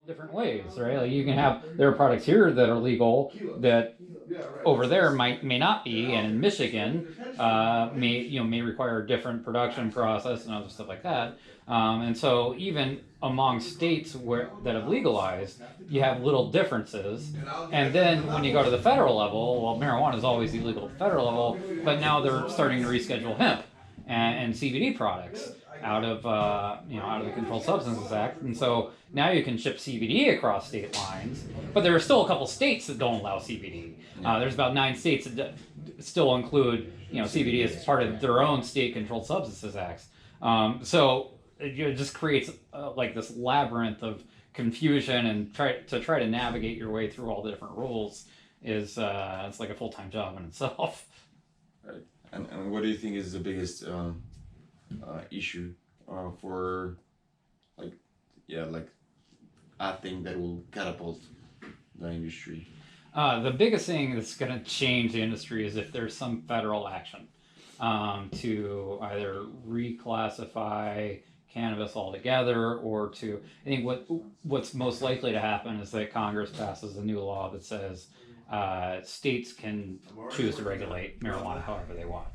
different ways, right? Like you can have there are products here that are legal that over there may not be, and in Michigan may require a different production process and other stuff like that. And so even among states where that have legalized, you have little differences. And then when you go to the federal level, well, marijuana is always illegal at the federal level, but now they're starting to reschedule hemp and CBD products out of the Controlled Substances Act, and so now you can ship CBD across state lines. But there are still a couple states that don't allow CBD. There's about 9 states that still include CBD as part of their own state Controlled Substances Acts. So it just creates like this labyrinth of confusion, and try to navigate your way through all the different rules is it's like a full-time job in itself. Right. And what do you think is the biggest issue for like a thing that will catapult the industry? The biggest thing that's going to change the industry is if there's some federal action to either reclassify cannabis altogether, or to, I think what's most likely to happen is that Congress passes a new law that says states can choose to regulate marijuana however they want.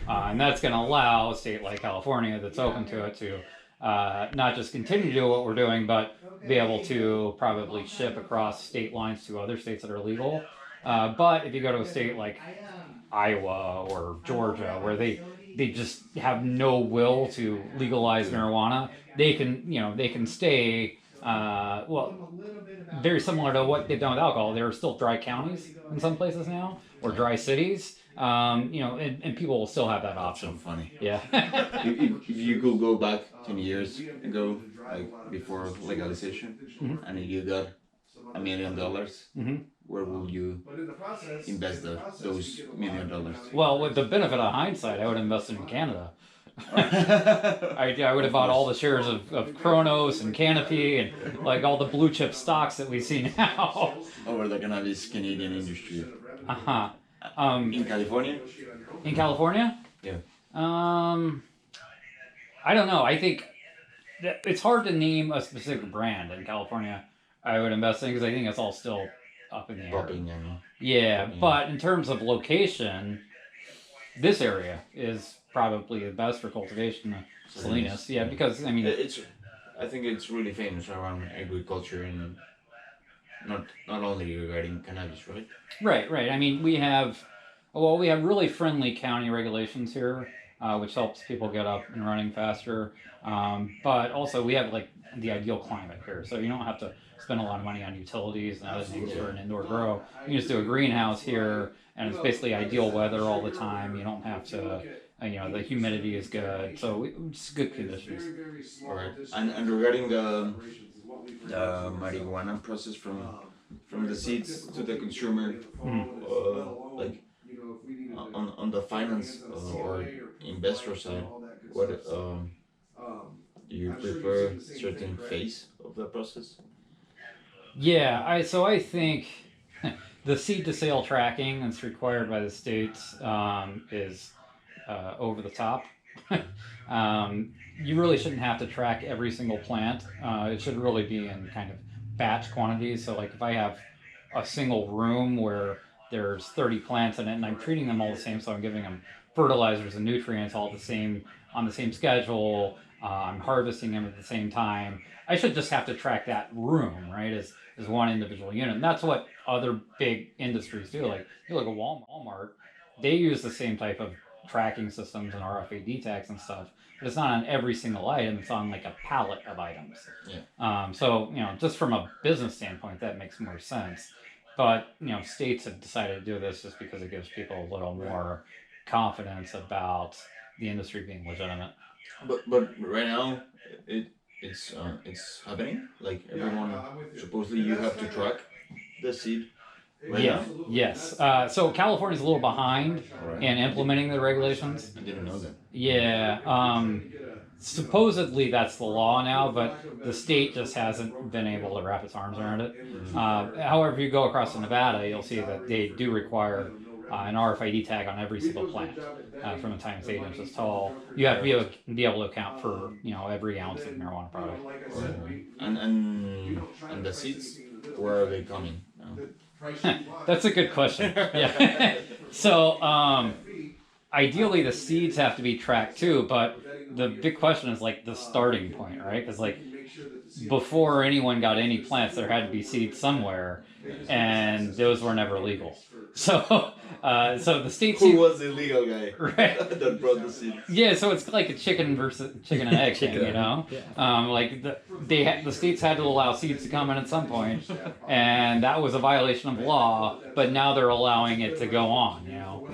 And that's going to allow a state like California that's open to it to not just continue to do what we're doing, but be able to probably ship across state lines to other states that are legal. But if you go to a state like Iowa or Georgia, where they just have no will to legalize marijuana, they can stay very similar to what they've done with alcohol. There are still dry counties in some places now, or dry cities. And people will still have that option. So funny. Yeah. if you could go back 10 years ago, like before legalization, and you got $1 million, where will you invest those $1 million? Well, with the benefit of hindsight, I would invest in Canada. I would have bought all the shares of Kronos and Canopy and like all the blue chip stocks that we see now. Over the cannabis Canadian industry. Uh-huh. In California? In California? Yeah. I don't know. I think it's hard to name a specific brand in California I would invest in, because I think it's all still up in the air. Yeah, but in terms of location, this area is probably the best for cultivation. Salinas. Yeah, because I mean, I think it's really famous around agriculture, and not only regarding cannabis, right? Right. I mean, we have really friendly county regulations here, which helps people get up and running faster. But also we have like the ideal climate here, so you don't have to spend a lot of money on utilities and other things for an indoor grow. You can just do a greenhouse here, and it's basically ideal weather all the time. You don't have to, the humidity is good, so it's good conditions. All right. And regarding the marijuana process from the seeds to the consumer, like on the finance or investor side, what do you prefer certain phase of the process? Yeah, I think the seed to sale tracking that's required by the states is over the top. You really shouldn't have to track every single plant. It should really be in kind of batch quantities. So like if I have a single room where there's 30 plants in it and I'm treating them all the same, so I'm giving them fertilizers and nutrients all on the same schedule, I'm harvesting them at the same time, I should just have to track that room, right, as one individual unit. And that's what other big industries do. Like you look at Walmart, they use the same type of tracking systems and RFID tags and stuff, but it's not on every single item. It's on like a pallet of items. Yeah. So just from a business standpoint, that makes more sense. But states have decided to do this just because it gives people a little more confidence about the industry being legitimate. But right now, it's happening. Like everyone, supposedly you have to track the seed. Right now? Yes. So California's a little behind in implementing the regulations. I didn't know that. Yeah. Supposedly that's the law now, but the state just hasn't been able to wrap its arms around it. However, if you go across to Nevada, you'll see that they do require an RFID tag on every single plant from the time it's 8 inches tall. You have to be able to account for every ounce of marijuana product. And the seeds, where are they coming? That's a good question. Yeah. So ideally the seeds have to be tracked too, but the big question is like the starting point, right? Because like before anyone got any plants, there had to be seeds somewhere, and those were never legal. So the states Who was the illegal guy right that brought the seeds? Yeah, so it's like a chicken and egg thing, you know. Like the states had to allow seeds to come in at some point, and that was a violation of law. But now they're allowing it to go on, you know.